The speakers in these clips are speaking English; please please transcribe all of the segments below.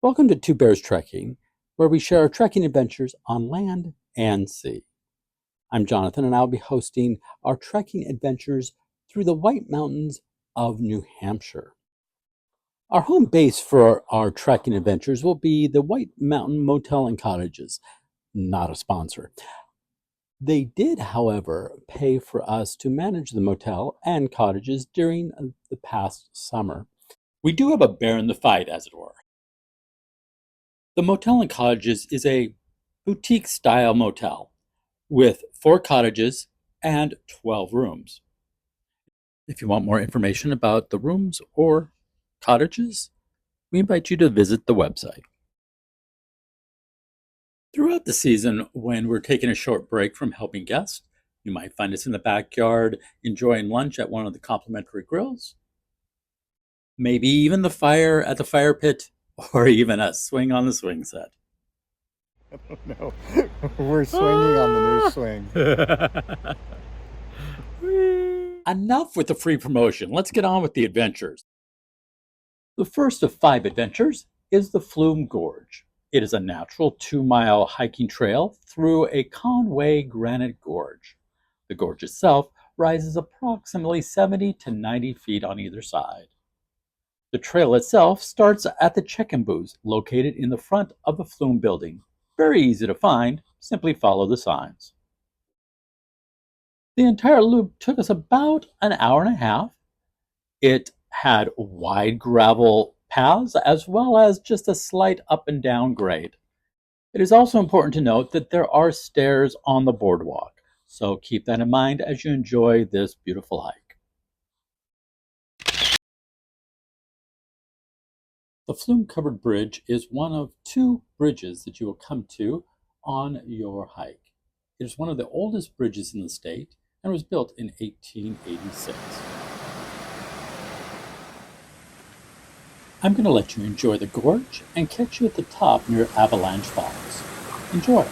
Welcome to Two Bears Trekking, where we share our trekking adventures on land and sea. I'm Jonathan, and I'll be hosting our trekking adventures through the White Mountains of New Hampshire. Our home base for our trekking adventures will be the White Mountain Motel and Cottages, not a sponsor. They did, however, pay for us to manage the motel and cottages during the past summer. We do have a bear in the fight, as it were. The Motel and Cottages is a boutique style motel with 4 cottages and 12 rooms. If you want more information about the rooms or cottages, we invite you to visit the website. Throughout the season, when we're taking a short break from helping guests, you might find us in the backyard enjoying lunch at one of the complimentary grills, maybe even the fire at the fire pit, or even a swing on the swing set. No, we're swinging on the new swing. Enough with the free promotion. Let's get on with the adventures. The first of 5 adventures is the Flume Gorge. It is a natural 2-mile hiking trail through a Conway granite gorge. The gorge itself rises approximately 70 to 90 feet on either side. The trail itself starts at the check-in booths located in the front of the Flume building. Very easy to find, simply follow the signs. The entire loop took us about an hour and a half. It had wide gravel paths as well as just a slight up and down grade. It is also important to note that there are stairs on the boardwalk, so keep that in mind as you enjoy this beautiful hike. The Flume Covered Bridge is one of 2 bridges that you will come to on your hike. It is one of the oldest bridges in the state and was built in 1886. I'm going to let you enjoy the gorge and catch you at the top near Avalanche Falls. Enjoy!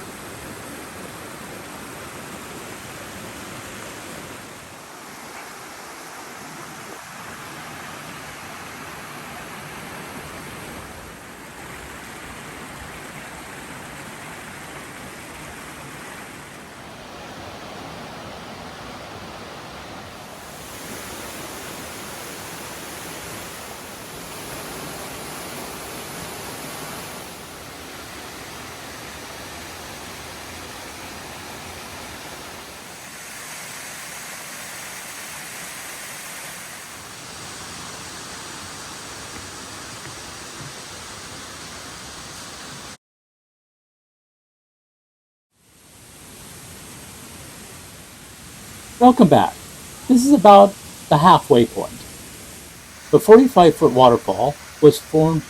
Welcome back. This is about the halfway point. The 45-foot waterfall was formed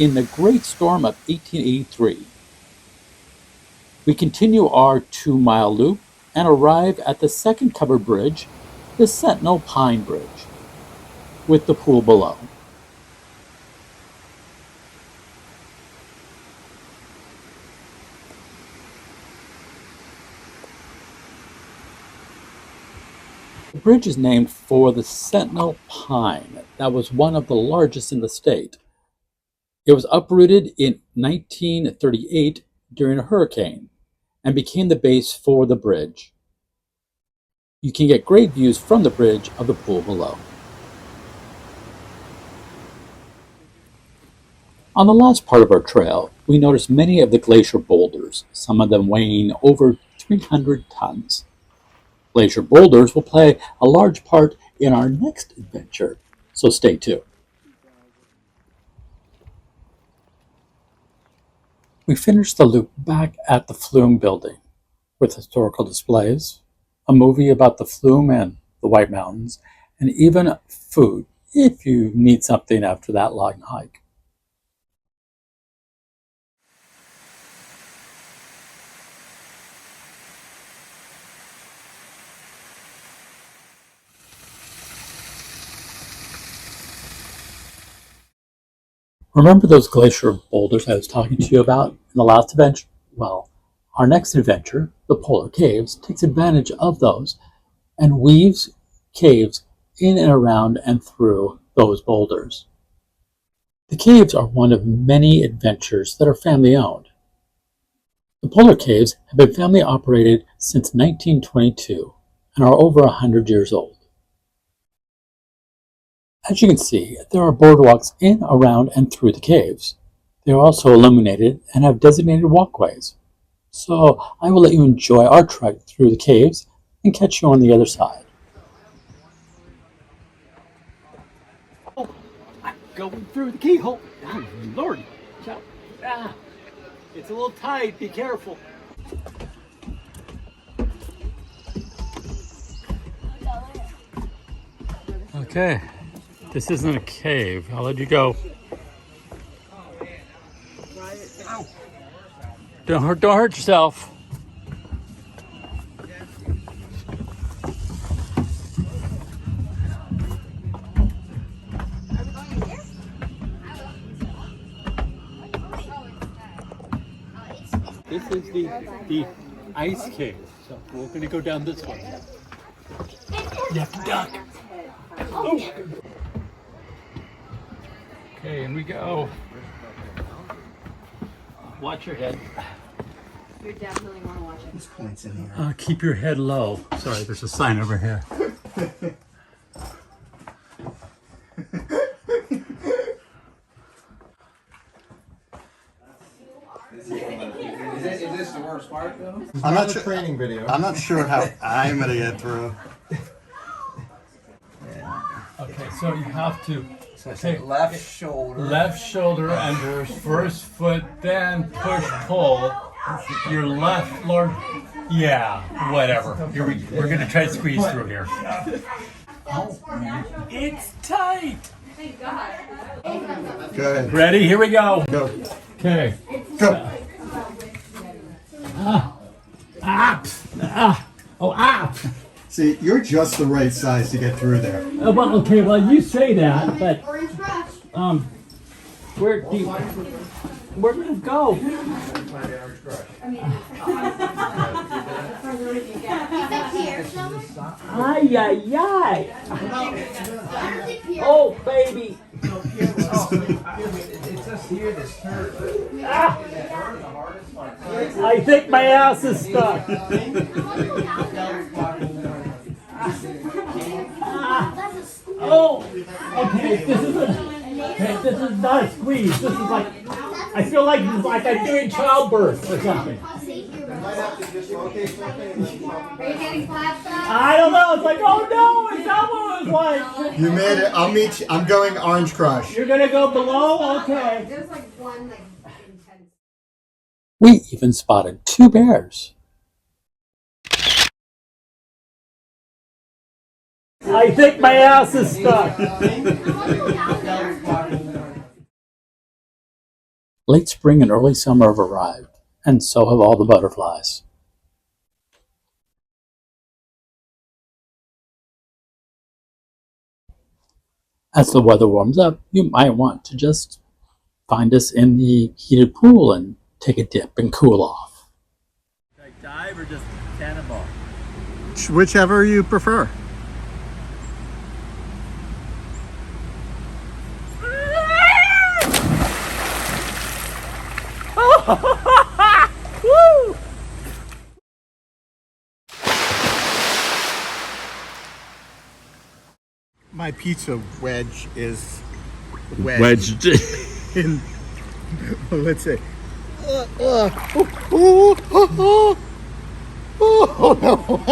in the Great Storm of 1883. We continue our 2-mile loop and arrive at the second covered bridge, the Sentinel Pine Bridge, with the pool below. The bridge is named for the Sentinel pine that was one of the largest in the state. It was uprooted in 1938 during a hurricane and became the base for the bridge. You can get great views from the bridge of the pool below. On the last part of our trail, we noticed many of the glacier boulders, some of them weighing over 300 tons. Glacier boulders will play a large part in our next adventure, so stay tuned. We finished the loop back at the Flume building with historical displays, a movie about the Flume and the White Mountains, and even food if you need something after that long hike. Remember those glacier boulders I was talking to you about in the last adventure? Well, our next adventure, the Polar Caves, takes advantage of those and weaves caves in and around and through those boulders. The caves are one of many adventures that are family owned. The polar caves have been family operated since 1922 and are over 100 years old. As you can see, there are boardwalks in, around, and through the caves. They are also illuminated and have designated walkways. So I will let you enjoy our trek through the caves and catch you on the other side. Oh, I'm going through the keyhole. Oh, Lord. It's a little tight. Be careful. Okay. This isn't a cave. I'll let you go. Don't hurt yourself. This is the ice cave. So we're going to go down this way. You have to duck. Oh. Okay, in we go. Watch your head. You definitely want to watch it. There's points in here. Keep your head low. Sorry, there's a sign over here. Is this the worst part though? I'm not a training video. I'm not sure how I'm gonna get through. Okay, so you have to take Left shoulder. left shoulder under first foot, then push pull. Your left, Lord. Yeah, whatever. We're gonna try to squeeze through here. Oh, it's tight. Thank God. Go ahead. Ready? Here we go. Go. Okay. Go. See, you're just the right size to get through there. Well, okay. Well, you say that, but where do you? Where do you go? Ay, ay, ay. Oh, baby. It's just here this hurt. I think my ass is stuck. Oh, okay. This is not a squeeze. This is like, I feel like it's like I'm doing childbirth or something. Are you getting clapped up? I don't know. It's like, oh no, it's almost like. You made it. I'll meet you. I'm going Orange Crush. You're gonna go below? Okay. There's like one intense. We even spotted 2 bears. I think my ass is stuck. Late spring and early summer have arrived, and so have all the butterflies. As the weather warms up, you might want to just find us in the heated pool and take a dip and cool off. Like dive or just cannonball? Whichever you prefer. Woo! My pizza wedge is Wedged. in. Let's say. Oh no!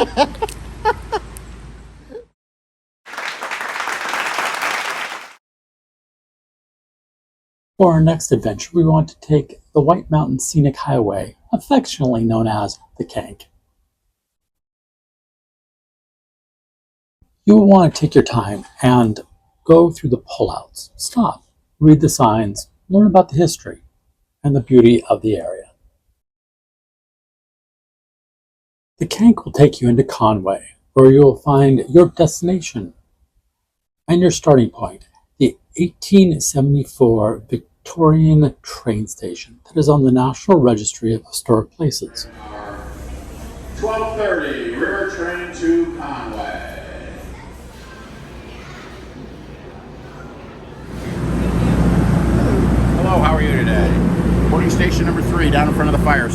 For our next adventure, we want to take the White Mountain Scenic Highway, affectionately known as the Kank. You will want to take your time and go through the pullouts. Stop, read the signs, learn about the history and the beauty of the area. The Kank will take you into Conway, where you will find your destination and your starting point, the 1874 Victorian train station that is on the National Registry of Historic Places. 12:30 river train to Conway.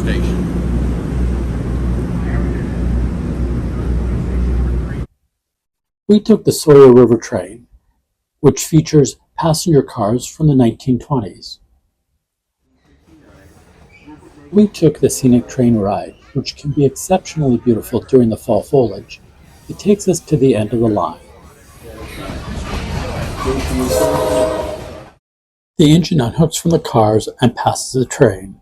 station. We took the Sawyer River train, which features passenger cars from the 1920s. We took the scenic train ride, which can be exceptionally beautiful during the fall foliage. It takes us to the end of the line. The engine unhooks from the cars and passes the train.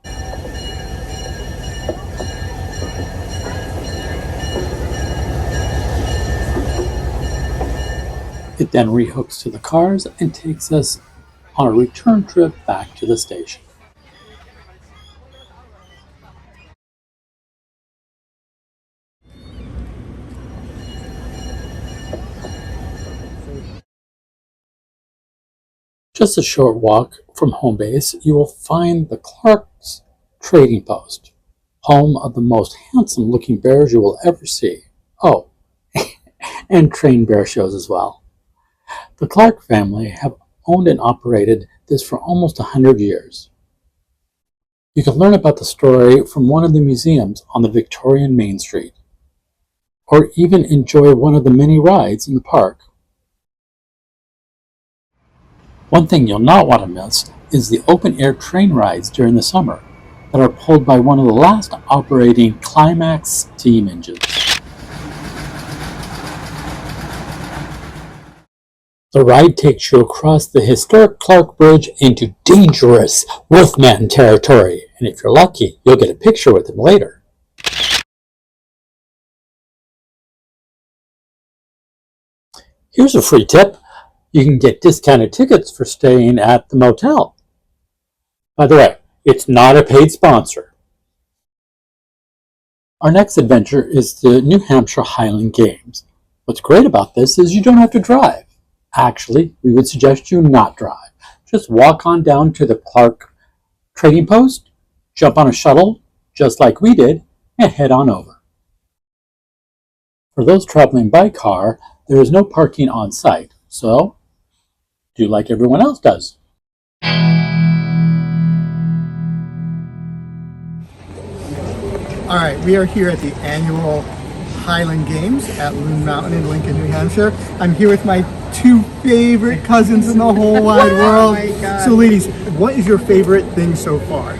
It then rehooks to the cars and takes us on a return trip back to the station. Just a short walk from home base, you will find the Clark's Trading Post, home of the most handsome looking bears you will ever see. Oh, and trained bear shows as well. The Clark family have owned and operated this for almost 100 years. You can learn about the story from one of the museums on the Victorian Main Street, or even enjoy one of the many rides in the park. One thing you'll not want to miss is the open-air train rides during the summer that are pulled by one of the last operating Climax steam engines. The ride takes you across the historic Clark Bridge into dangerous Wolfman territory, and if you're lucky, you'll get a picture with him later. Here's a free tip. You can get discounted tickets for staying at the motel. By the way, it's not a paid sponsor. Our next adventure is the New Hampshire Highland Games. What's great about this is you don't have to drive. Actually, we would suggest you not drive. Just walk on down to the Clark Trading Post, jump on a shuttle, just like we did, and head on over. For those traveling by car, there is no parking on site, so do like everyone else does. All right, we are here at the annual Highland Games at Loon Mountain in Lincoln, New Hampshire. I'm here with my two favorite cousins in the whole wide world. Oh my God. So ladies, what is your favorite thing so far?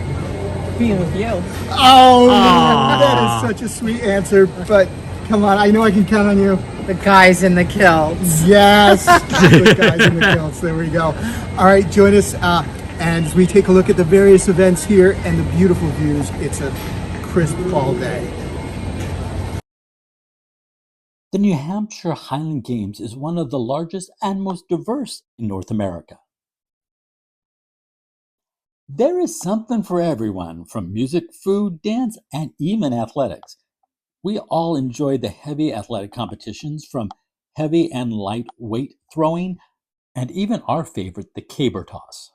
Being with you. Oh, that is such a sweet answer, but come on, I know I can count on you. The guys in the kilts. Yes, the guys in the kilts, there we go. All right, join us and as we take a look at the various events here and the beautiful views. It's a crisp fall day. The New Hampshire Highland Games is one of the largest and most diverse in North America. There is something for everyone, from music, food, dance, and even athletics. We all enjoy the heavy athletic competitions, from heavy and light weight throwing, and even our favorite, the caber toss.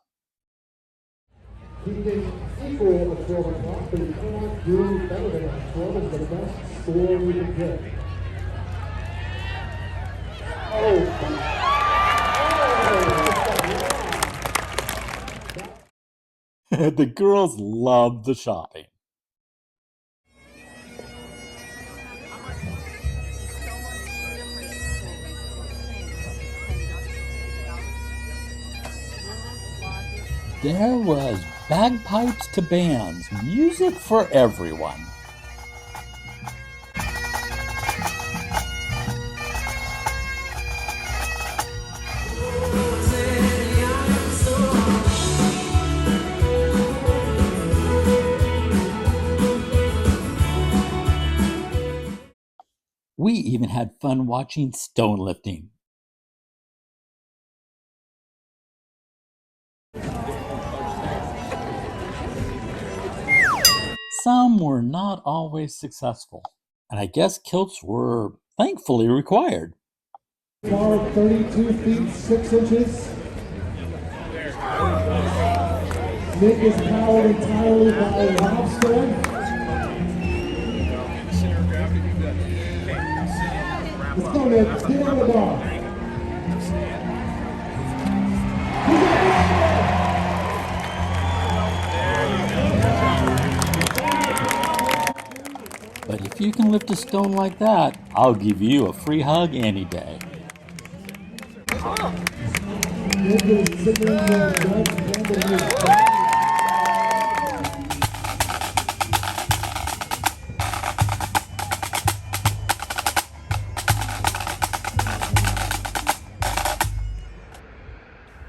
The girls love the shopping. There was bagpipes to bands, music for everyone. We even had fun watching stone lifting. Some were not always successful, and I guess kilts were thankfully required. 32 feet 6 inches. Nick is powered entirely by lobster. Let's go, Nick. Get on the bar. you can lift a stone like that, I'll give you a free hug any day.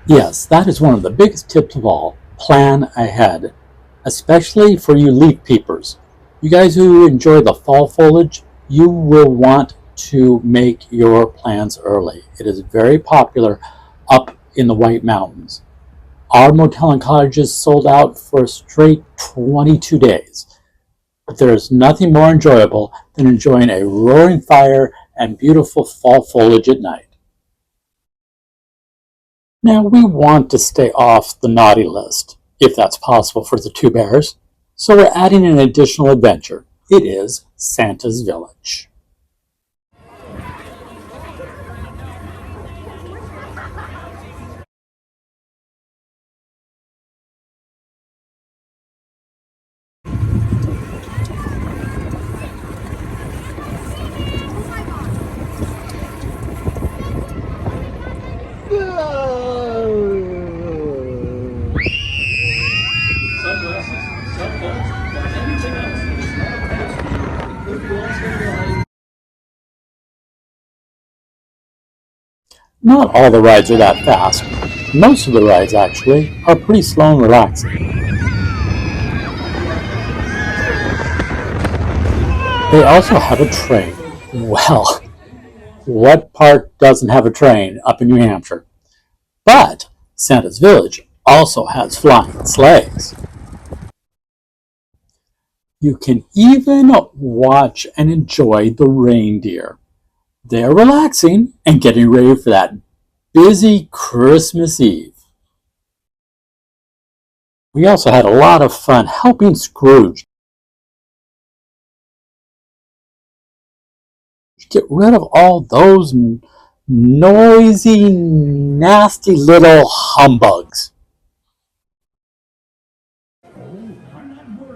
Yes, that is one of the biggest tips of all. Plan ahead, especially for you leaf peepers. You guys who enjoy the fall foliage, you will want to make your plans early. It is very popular up in the White Mountains. Our motel and cottages sold out for a straight 22 days. But there is nothing more enjoyable than enjoying a roaring fire and beautiful fall foliage at night. Now, we want to stay off the naughty list, if that's possible for the Two Bears, so we're adding an additional adventure. It is Santa's Village. Not all the rides are that fast. Most of the rides, actually, are pretty slow and relaxing. They also have a train. Well, what park doesn't have a train up in New Hampshire? But Santa's Village also has flying sleighs. You can even watch and enjoy the reindeer. They're relaxing and getting ready for that busy Christmas Eve. We also had a lot of fun helping Scrooge get rid of all those noisy, nasty little humbugs.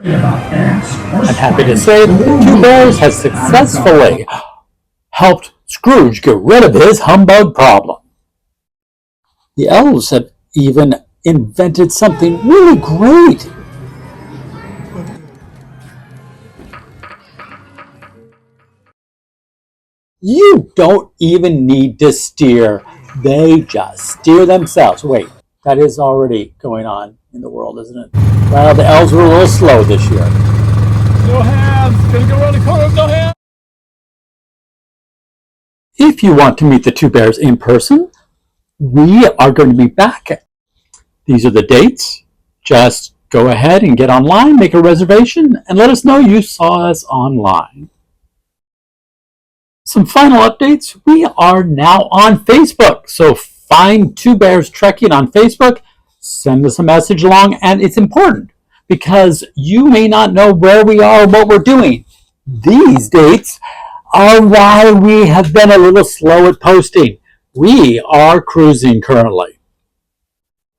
I'm happy to say that the Two Bears has successfully helped Scrooge get rid of his humbug problem. The elves have even invented something really great. You don't even need to steer. They just steer themselves. Wait, that is already going on in the world, isn't it? Well, the elves were a little slow this year. No hands! Gonna go around the corner with no hands! If you want to meet the Two Bears in person, we are going to be back. These are the dates. Just go ahead and get online, make a reservation, and let us know you saw us online. Some final updates. We are now on Facebook. So find Two Bears Trekking on Facebook. Send us a message along, and it's important because you may not know where we are or what we're doing. These dates are why we have been a little slow at posting. We are cruising currently.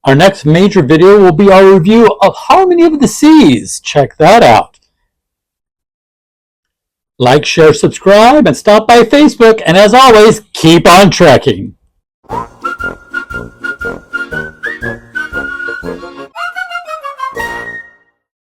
Our next major video will be our review of Harmony of the Seas. Check that out. Like, share, subscribe, and stop by Facebook. And as always, keep on trekking.